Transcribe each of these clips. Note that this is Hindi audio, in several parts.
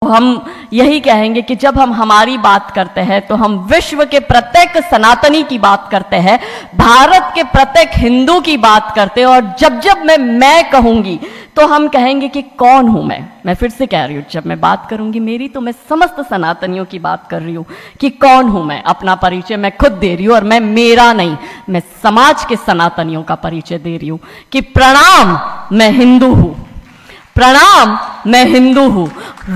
हम यही कहेंगे कि जब हम हमारी बात करते हैं तो हम विश्व के प्रत्येक सनातनी की बात करते हैं, भारत के प्रत्येक हिंदू की बात करते हैं। और जब जब मैं कहूंगी तो हम कहेंगे कि कौन हूं मैं फिर से कह रही हूं, जब मैं बात करूंगी मेरी तो मैं समस्त सनातनियों की बात कर रही हूं कि कौन हूं मैं। अपना परिचय मैं खुद दे रही हूं और मैं मेरा नहीं, मैं समाज के सनातनियों का परिचय दे रही हूं कि प्रणाम, मैं हिंदू हूं। प्रणाम, मैं हिंदू हूं।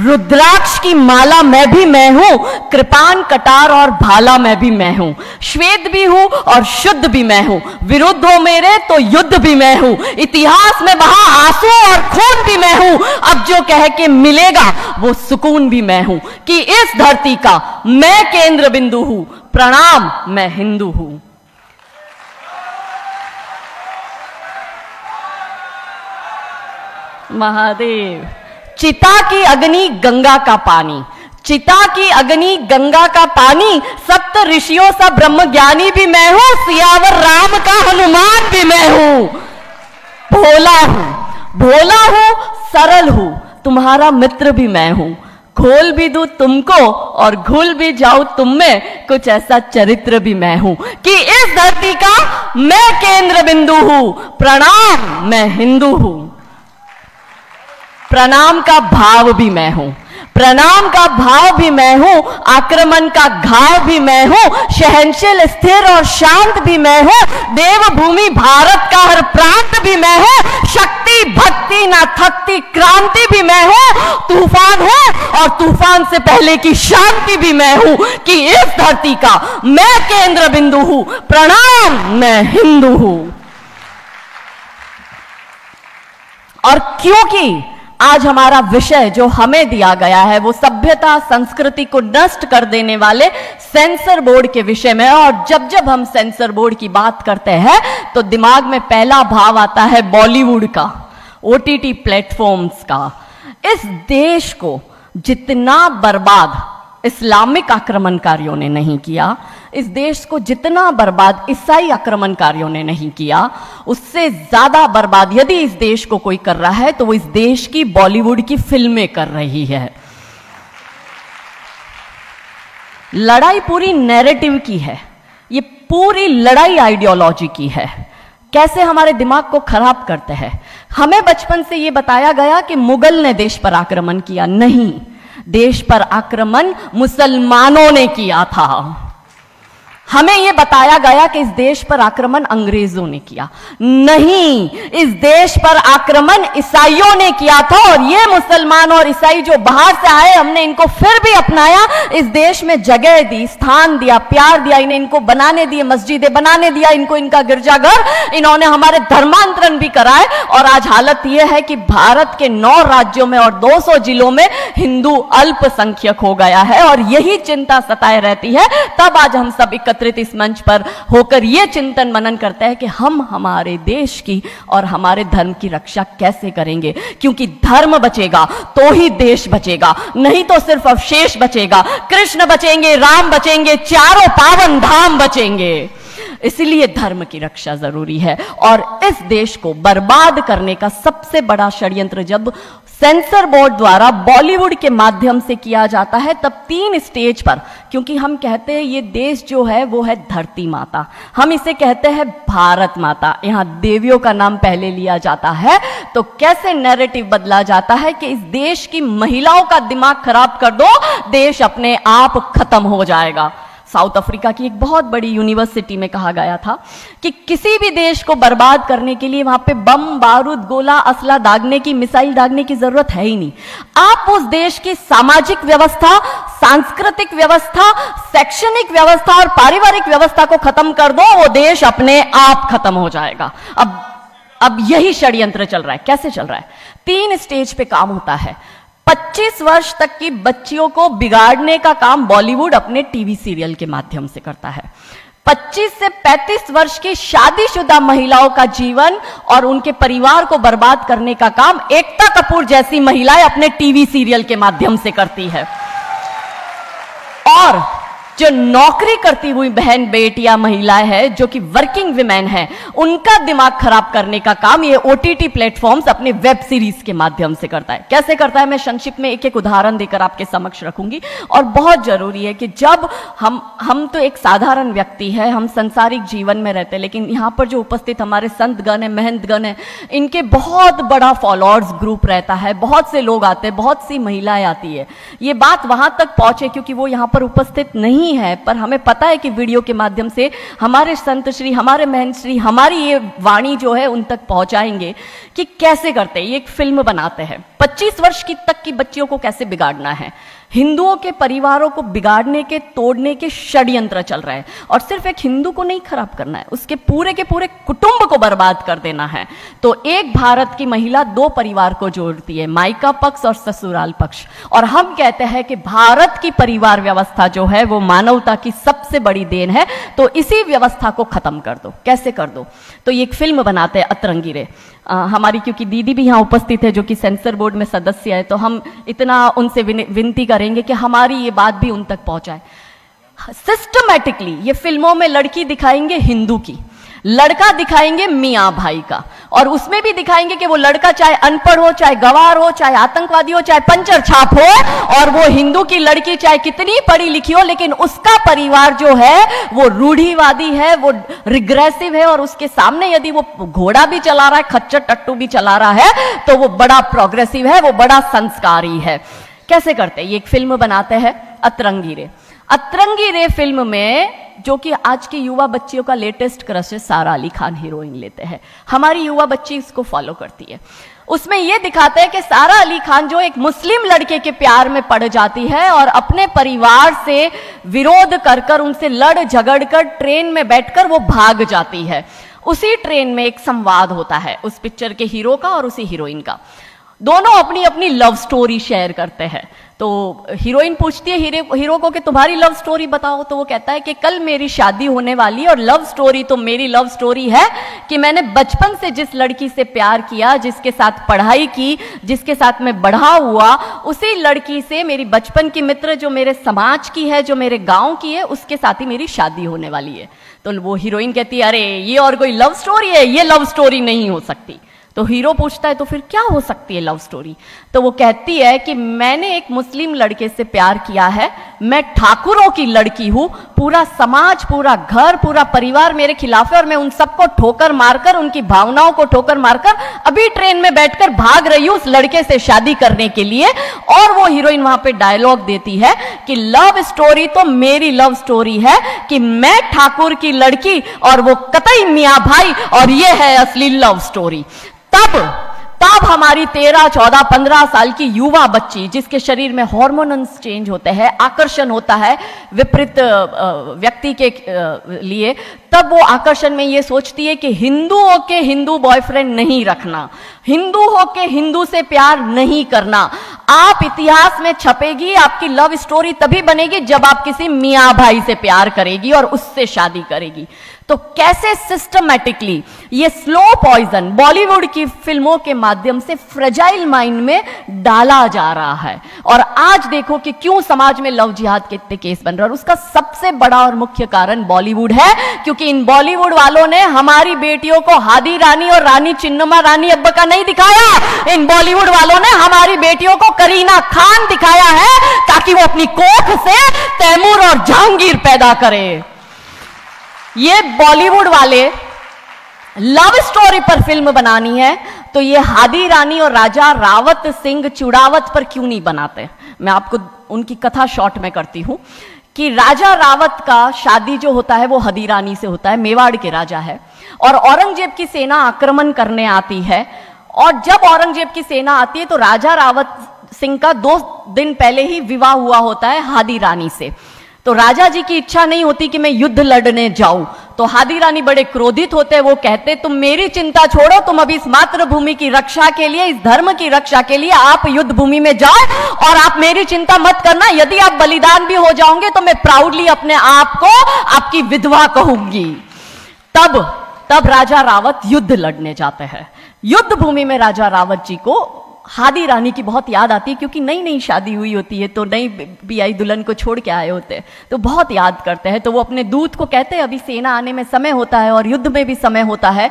रुद्राक्ष की माला मैं हूं, कृपान कटार और भाला मैं हूं। श्वेत भी हूं और शुद्ध भी मैं हूं। विरुद्ध हो मेरे तो युद्ध भी मैं हूं। इतिहास में बहा आंसू और खून भी मैं हूं। अब जो कह के मिलेगा वो सुकून भी मैं हूं कि इस धरती का मैं केंद्र बिंदु हूं। प्रणाम, मैं हिंदू हूं। महादेव। चिता की अग्नि गंगा का पानी, चिता की अग्नि गंगा का पानी। सप्त ऋषियों सा ब्रह्म ज्ञानी भी मैं हूं। सियावर राम का हनुमान भी मैं हूं। भोला हूं, सरल हूं, तुम्हारा मित्र भी मैं हूं। खोल भी दूं तुमको और घुल भी जाऊं तुम में, कुछ ऐसा चरित्र भी मैं हूं कि इस धरती का मैं केंद्र बिंदु हूं। प्रणाम, मैं हिंदू हूं। प्रणाम का भाव भी मैं हूं। प्रणाम का भाव भी मैं हूं। आक्रमण का घाव भी मैं हूं। सहनशील, स्थिर और शांत भी मैं हूं। देवभूमि भारत का हर प्रांत भी मैं हूं। शक्ति, भक्ति ना थकती क्रांति भी मैं हूं। तूफान हूं और तूफान से पहले की शांति भी मैं हूं कि इस धरती का मैं केंद्र बिंदु हूं। प्रणाम, मैं हिंदू हूं। और क्योंकि आज हमारा विषय जो हमें दिया गया है वो सभ्यता संस्कृति को नष्ट कर देने वाले सेंसर बोर्ड के विषय में है। और जब जब हम सेंसर बोर्ड की बात करते हैं तो दिमाग में पहला भाव आता है बॉलीवुड का, ओटीटी प्लेटफॉर्म्स का। इस देश को जितना बर्बाद इस्लामिक आक्रमणकारियों ने नहीं किया, इस देश को जितना बर्बाद ईसाई आक्रमणकारियों ने नहीं किया, उससे ज्यादा बर्बाद यदि इस देश को कोई कर रहा है तो वो इस देश की बॉलीवुड की फिल्में कर रही है। लड़ाई पूरी नैरेटिव की है, ये पूरी लड़ाई आइडियोलॉजी की है। कैसे हमारे दिमाग को खराब करते हैं। हमें बचपन से ये बताया गया कि मुगल ने देश पर आक्रमण किया, नहीं, देश पर आक्रमण मुसलमानों ने किया था। हमें यह बताया गया कि इस देश पर आक्रमण अंग्रेजों ने किया, नहीं, इस देश पर आक्रमण ईसाइयों ने किया था। और ये मुसलमान और ईसाई जो बाहर से आए, हमने इनको फिर भी अपनाया, इस देश में जगह दी, स्थान दिया, प्यार दिया, इन्हें इनको बनाने दिए, मस्जिदें बनाने दिया इनको, इनका गिरजाघर, इन्होंने हमारे धर्मांतरण भी कराए। और आज हालत यह है कि भारत के 9 राज्यों में और 200 जिलों में हिंदू अल्पसंख्यक हो गया है। और यही चिंता सताए रहती है। तब आज हम सब इस मंच पर होकर यह चिंतन मनन करते हैं कि हम हमारे देश की और हमारे धर्म की रक्षा कैसे करेंगे, क्योंकि धर्म बचेगा तो ही देश बचेगा, नहीं तो सिर्फ अवशेष बचेगा। कृष्ण बचेंगे, राम बचेंगे, चारों पावन धाम बचेंगे। इसलिए धर्म की रक्षा जरूरी है। और इस देश को बर्बाद करने का सबसे बड़ा षड्यंत्र जब सेंसर बोर्ड द्वारा बॉलीवुड के माध्यम से किया जाता है, तब 3 स्टेज पर, क्योंकि हम कहते हैं ये देश जो है वो है धरती माता, हम इसे कहते हैं भारत माता, यहां देवियों का नाम पहले लिया जाता है। तो कैसे नैरेटिव बदला जाता है कि इस देश की महिलाओं का दिमाग खराब कर दो, देश अपने आप खत्म हो जाएगा। साउथ अफ्रीका की एक बहुत बड़ी यूनिवर्सिटी में कहा गया था कि किसी भी देश को बर्बाद करने के लिए वहां पे बम, बारूद, गोला, असला दागने की, मिसाइल दागने की जरूरत है ही नहीं। आप उस देश की सामाजिक व्यवस्था, सांस्कृतिक व्यवस्था, शैक्षणिक व्यवस्था और पारिवारिक व्यवस्था को खत्म कर दो, वो देश अपने आप खत्म हो जाएगा। अब यही षड्यंत्र चल रहा है। कैसे चल रहा है? 3 स्टेज पे काम होता है। 25 वर्ष तक की बच्चियों को बिगाड़ने का काम बॉलीवुड अपने टीवी सीरियल के माध्यम से करता है। 25 से 35 वर्ष की शादीशुदा महिलाओं का जीवन और उनके परिवार को बर्बाद करने का काम एकता कपूर जैसी महिलाएं अपने टीवी सीरियल के माध्यम से करती है। और जो नौकरी करती हुई बहन बेटियां महिलाएं हैं, जो कि वर्किंग विमेन हैं, उनका दिमाग खराब करने का काम ये ओटीटी प्लेटफॉर्म्स अपने वेब सीरीज के माध्यम से करता है। कैसे करता है मैं संक्षिप्त में एक एक उदाहरण देकर आपके समक्ष रखूंगी। और बहुत जरूरी है कि जब हम तो एक साधारण व्यक्ति है, हम संसारिक जीवन में रहते हैं, लेकिन यहां पर जो उपस्थित हमारे संतगण है, महंतगण है, इनके बहुत बड़ा फॉलोअर्स ग्रुप रहता है, बहुत से लोग आते हैं, बहुत सी महिलाएं आती है। ये बात वहां तक पहुंचे क्योंकि वो यहां पर उपस्थित नहीं है, पर हमें पता है कि वीडियो के माध्यम से हमारे संत श्री, हमारे महंत श्री हमारी ये वाणी जो है उन तक पहुंचाएंगे कि कैसे करते हैं। ये एक फिल्म बनाते हैं 25 वर्ष तक की बच्चियों को कैसे बिगाड़ना है। हिंदुओं के परिवारों को बिगाड़ने के, तोड़ने के षड्यंत्र चल रहे हैं। और सिर्फ एक हिंदू को नहीं खराब करना है, उसके पूरे के पूरे कुटुंब को बर्बाद कर देना है। तो एक भारत की महिला 2 परिवार को जोड़ती है, मायका पक्ष और ससुराल पक्ष। और हम कहते हैं कि भारत की परिवार व्यवस्था जो है वो मानवता की सबसे बड़ी देन है। तो इसी व्यवस्था को खत्म कर दो। कैसे कर दो? तो ये एक फिल्म बनाते हैं अतरंगी रे। हमारी क्योंकि दीदी भी यहाँ उपस्थित है जो कि सेंसर बोर्ड में सदस्य है, तो हम इतना उनसे विनती करेंगे कि हमारी ये बात भी उन तक पहुंचाए। सिस्टमैटिकली ये फिल्मों में लड़की दिखाएंगे हिंदू की, लड़का दिखाएंगे मियाँ भाई का, और उसमें भी दिखाएंगे कि वो लड़का चाहे अनपढ़ हो, चाहे गवार हो, चाहे आतंकवादी हो, चाहे पंचर छाप हो, और वो हिंदू की लड़की चाहे कितनी पढ़ी लिखी हो, लेकिन उसका परिवार जो है वो रूढ़िवादी है, वो रिग्रेसिव है, और उसके सामने यदि वो घोड़ा भी चला रहा है, खच्चर टट्टू भी चला रहा है, तो वो बड़ा प्रोग्रेसिव है, वो बड़ा संस्कारी है। कैसे करते हैं? ये एक फिल्म बनाते हैं अतरंगी रे। अतरंगी रे फिल्म में जो कि आज की युवा बच्चियों का लेटेस्ट क्रश है, सारा अली खान हीरोइन लेते हैं। हमारी युवा बच्ची इसको फॉलो करती है। उसमें यह दिखाते हैं कि सारा अली खान जो एक मुस्लिम लड़के के प्यार में पड़ जाती है और अपने परिवार से विरोध कर उनसे लड़ झगड़ कर ट्रेन में बैठकर वो भाग जाती है। उसी ट्रेन में एक संवाद होता है उस पिक्चर के हीरो का और उसी हीरोइन का। दोनों अपनी अपनी लव स्टोरी शेयर करते हैं। तो हीरोइन पूछती है हीरो को कि तुम्हारी लव स्टोरी बताओ। तो वो कहता है कि कल मेरी शादी होने वाली, और लव स्टोरी तो मेरी लव स्टोरी है कि मैंने बचपन से जिस लड़की से प्यार किया, जिसके साथ पढ़ाई की, जिसके साथ मैं बढ़ा हुआ, उसी लड़की से मेरी बचपन की मित्र जो मेरे समाज की है, जो मेरे गांव की है, उसके साथ ही मेरी शादी होने वाली है। तो वो हीरोइन कहती है अरे ये और कोई लव स्टोरी है, ये लव स्टोरी नहीं हो सकती। तो हीरो पूछता है तो फिर क्या हो सकती है लव स्टोरी? तो वो कहती है कि मैंने एक मुस्लिम लड़के से प्यार किया है, मैं ठाकुरों की लड़की हूं, पूरा समाज, पूरा घर, पूरा परिवार मेरे खिलाफ है, और मैं उन सबको ठोकर मारकर, उनकी भावनाओं को ठोकर मारकर अभी ट्रेन में बैठकर भाग रही हूं उस लड़के से शादी करने के लिए। और वो हीरोइन वहां पे डायलॉग देती है कि लव स्टोरी तो मेरी लव स्टोरी है कि मैं ठाकुर की लड़की और वो कतई मियां भाई, और ये है असली लव स्टोरी। तब हमारी 13, 14, 15 साल की युवा बच्ची, जिसके शरीर में हार्मोन्स चेंज होते हैं, आकर्षण होता है विपरीत व्यक्ति के लिए, तब वो आकर्षण में ये सोचती है कि हिंदुओं के हिंदू बॉयफ्रेंड नहीं रखना, हिंदू हो के हिंदू से प्यार नहीं करना। आप इतिहास में छपेगी, आपकी लव स्टोरी तभी बनेगी जब आप किसी मियाँ भाई से प्यार करेगी और उससे शादी करेगी। तो कैसे सिस्टमैटिकली ये स्लो पॉइजन बॉलीवुड की फिल्मों के माध्यम से फ्रेजाइल माइंड में डाला जा रहा है। और आज देखो कि क्यों समाज में लव जिहाद के इतने केस बन रहे हैं, और उसका सबसे बड़ा और मुख्य कारण बॉलीवुड है, क्योंकि इन बॉलीवुड वालों ने हमारी बेटियों को हादी रानी और रानी चिन्नमा रानी अब्बा का नहीं दिखाया। इन बॉलीवुड वालों ने हमारी बेटियों को करीना खान दिखाया है ताकि वो अपनी कोख से तैमूर और जहांगीर पैदा करे। ये बॉलीवुड वाले लव स्टोरी पर फिल्म बनानी है तो ये हादी रानी और राजा रावत सिंह चुड़ावत पर क्यों नहीं बनाते? मैं आपको उनकी कथा शॉर्ट में करती हूं कि राजा रावत का शादी जो होता है वो हादी रानी से होता है, मेवाड़ के राजा है, और औरंगजेब की सेना आक्रमण करने आती है। और जब औरंगजेब की सेना आती है तो राजा रावत सिंह का 2 दिन पहले ही विवाह हुआ होता है हादी रानी से। तो राजा जी की इच्छा नहीं होती कि मैं युद्ध लड़ने जाऊं, तो हादी रानी बड़े क्रोधित होते हैं। वो कहते तुम मेरी चिंता छोड़ो, तुम अभी इस मातृभूमि की रक्षा के लिए, इस धर्म की रक्षा के लिए आप युद्ध भूमि में जाओ और आप मेरी चिंता मत करना। यदि आप बलिदान भी हो जाओगे तो मैं प्राउडली अपने आप को आपकी विधवा कहूंगी। तब राजा रावत युद्ध लड़ने जाते हैं। युद्ध भूमि में राजा रावत जी को हादी रानी की बहुत याद आती है, क्योंकि नई नई शादी हुई होती है, तो नई ब्याई दुल्हन को छोड़ के आए होते हैं, तो बहुत याद करते हैं। तो वो अपने दूत को कहते हैं, अभी सेना आने में समय होता है और युद्ध में भी समय होता है,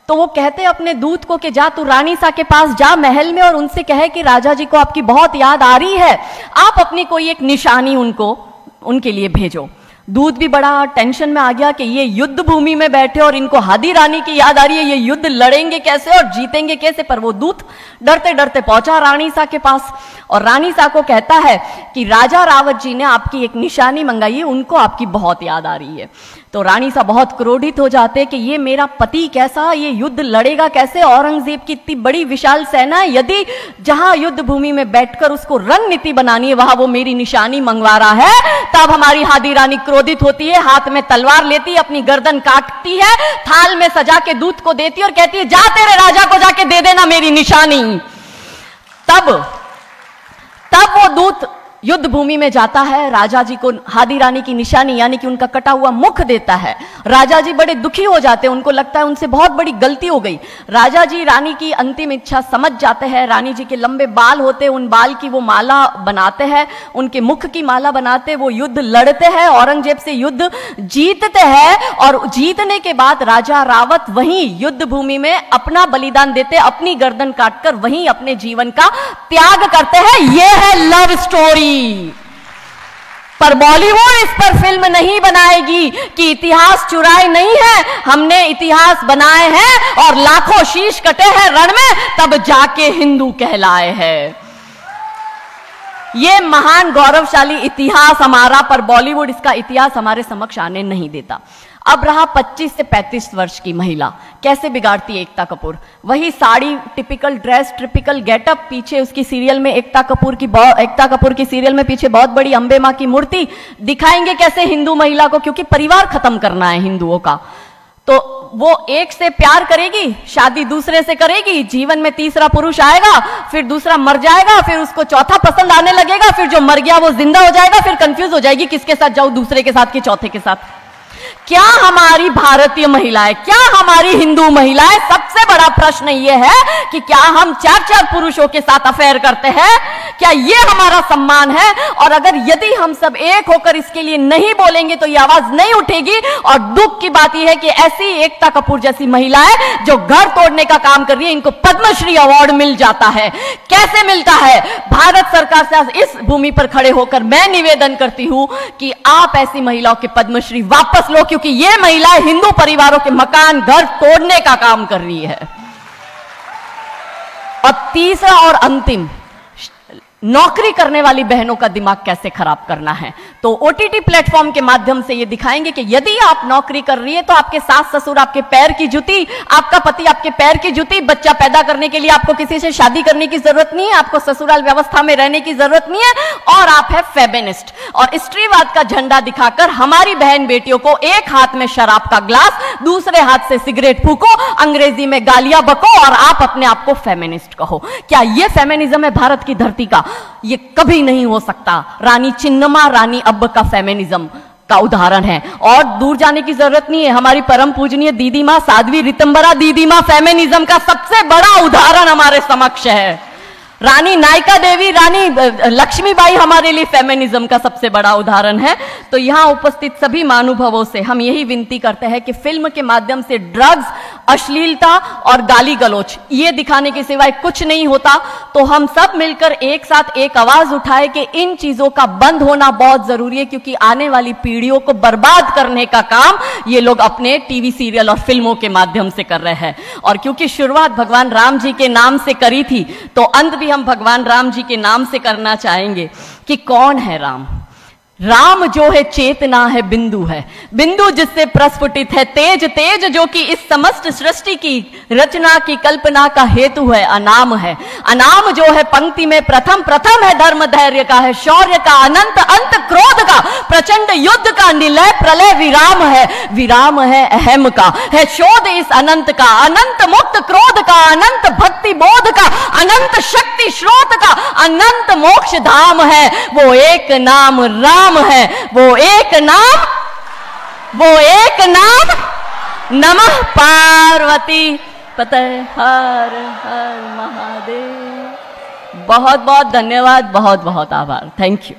तो वो कहते हैं अपने दूत को कि जा तू रानी सा के पास जा महल में और उनसे कहे कि राजा जी को आपकी बहुत याद आ रही है, आप अपनी कोई एक निशानी उनके लिए भेजो। दूत भी बड़ा टेंशन में आ गया कि ये युद्ध भूमि में बैठे और इनको हादी रानी की याद आ रही है, ये युद्ध लड़ेंगे कैसे और जीतेंगे कैसे। पर वो दूत डरते डरते पहुंचा रानी सा के पास और रानी सा को कहता है कि राजा रावत जी ने आपकी एक निशानी मंगाई है, उनको आपकी बहुत याद आ रही है। तो रानी सा बहुत क्रोधित हो जाते कि ये मेरा पति कैसा, ये युद्ध लड़ेगा कैसे, औरंगजेब की इतनी बड़ी विशाल सेना है, यदि जहां युद्ध भूमि में बैठकर उसको रणनीति बनानी है वहां वो मेरी निशानी मंगवा रहा है। तब हमारी हादी रानी क्रोधित होती है, हाथ में तलवार लेती है, अपनी गर्दन काटती है, थाल में सजा के दूत को देती है और कहती है जा तेरे राजा को जाके दे देना मेरी निशानी। तब वो दूत युद्ध भूमि में जाता है, राजा जी को हादी रानी की निशानी यानी कि उनका कटा हुआ मुख देता है। राजा जी बड़े दुखी हो जाते हैं, उनको लगता है उनसे बहुत बड़ी गलती हो गई। राजा जी रानी की अंतिम इच्छा समझ जाते हैं, रानी जी के लंबे बाल होते हैं, उन बाल की वो माला बनाते हैं, उनके मुख की माला बनाते, वो युद्ध लड़ते हैं, औरंगजेब से युद्ध जीतते हैं और जीतने के बाद राजा रावत वहीं युद्ध भूमि में अपना बलिदान देते, अपनी गर्दन काटकर वहीं अपने जीवन का त्याग करते हैं। यह है लव स्टोरी। पर बॉलीवुड इस पर फिल्म नहीं बनाएगी कि इतिहास चुराए नहीं है, हमने इतिहास बनाए हैं और लाखों शीश कटे हैं रण में, तब जाके हिंदू कहलाए हैं। ये महान गौरवशाली इतिहास हमारा, पर बॉलीवुड इसका इतिहास हमारे समक्ष आने नहीं देता। अब रहा 25 से 35 वर्ष की महिला, कैसे बिगाड़ती है एकता कपूर। वही sari, typical dress, typical getup, पीछे उसकी सीरियल में एकता कपूर की सीरियल में पीछे बहुत बड़ी अंबे मां की मूर्ति। दिखाएंगे कैसे हिंदू महिला को, क्योंकि परिवार खत्म करना है हिंदुओं का। तो वो एक से प्यार करेगी, शादी दूसरे से करेगी, जीवन में तीसरा पुरुष आएगा, फिर दूसरा मर जाएगा, फिर उसको चौथा पसंद आने लगेगा, फिर जो मर गया वो जिंदा हो जाएगा, फिर कंफ्यूज हो जाएगी किसके साथ जाऊं, दूसरे के साथ कि चौथे के साथ। क्या हमारी भारतीय महिलाएं, क्या हमारी हिंदू महिलाएं, सबसे बड़ा प्रश्न यह है कि क्या हम 4-4 पुरुषों के साथ अफेयर करते हैं? क्या यह हमारा सम्मान है? और अगर यदि हम सब एक होकर इसके लिए नहीं बोलेंगे तो यह आवाज नहीं उठेगी। और दुख की बात यह है कि ऐसी एकता कपूर जैसी महिलाएं जो घर तोड़ने का काम कर रही है, इनको पद्मश्री अवार्ड मिल जाता है। कैसे मिलता है? भारत सरकार से इस भूमि पर खड़े होकर मैं निवेदन करती हूं कि आप ऐसी महिलाओं के पद्मश्री वापस लो, क्योंकि ये महिलाएं हिंदू परिवारों के मकान, घर तोड़ने का काम कर रही है। और तीसरा और अंतिम, नौकरी करने वाली बहनों का दिमाग कैसे खराब करना है। तो ओटीटी प्लेटफॉर्म के माध्यम से ये दिखाएंगे कि यदि आप नौकरी कर रही है तो आपके सास ससुर आपके पैर की जूती, आपका पति आपके पैर की जूती। बच्चा पैदा करने के लिए आपको किसी से शादी करने की जरूरत नहीं है, आपको ससुराल व्यवस्था में रहने की जरूरत नहीं है, और आप है फेमिनिस्ट। और स्त्रीवाद का झंडा दिखाकर हमारी बहन बेटियों को एक हाथ में शराब का ग्लास, दूसरे हाथ से सिगरेट फूको, अंग्रेजी में गालियां बको और आप अपने आप को फेमिनिस्ट कहो। क्या यह फेमिनिज्म है भारत की धरती का? ये कभी नहीं हो सकता। रानी चिन्नमा, रानी अब्ब का फेमिनिज्म का उदाहरण है। और दूर जाने की जरूरत नहीं है, हमारी परम पूजनीय दीदी मां साध्वी रितंबरा दीदी मां फेमिनिज्म का सबसे बड़ा उदाहरण हमारे समक्ष है। रानी नायका देवी, रानी लक्ष्मीबाई हमारे लिए फेमिनिज्म का सबसे बड़ा उदाहरण है। तो यहां उपस्थित सभी महानुभावों से हम यही विनती करते हैं कि फिल्म के माध्यम से ड्रग्स, अश्लीलता और गाली गलौच ये दिखाने के सिवाय कुछ नहीं होता। तो हम सब मिलकर एक साथ एक आवाज उठाए कि इन चीजों का बंद होना बहुत जरूरी है, क्योंकि आने वाली पीढ़ियों को बर्बाद करने का काम ये लोग अपने टीवी सीरियल और फिल्मों के माध्यम से कर रहे हैं। और क्योंकि शुरुआत भगवान राम जी के नाम से करी थी, तो अंत भी हम भगवान राम जी के नाम से करना चाहेंगे कि कौन है राम। राम जो है चेतना है, बिंदु है, बिंदु जिससे प्रस्फुटित है तेज, तेज जो कि इस समस्त सृष्टि की रचना की कल्पना का हेतु है। अनाम है, अनाम जो है पंक्ति में प्रथम, प्रथम है धर्म धैर्य का, है शौर्य का, अनंत अंत क्रोध का, प्रचंड युद्ध का, निलय प्रलय विराम है, विराम है अहम का, है शोध इस अनंत का, अनंत मुक्त क्रोध का, अनंत भक्ति बोध का, अनंत शक्ति स्रोत का, अनंत मोक्ष धाम है। वो एक नाम राम है, वो एक नाम, वो एक नाम। नमः पार्वती पते हर हर महादेव। बहुत बहुत धन्यवाद, बहुत बहुत आभार। Thank you.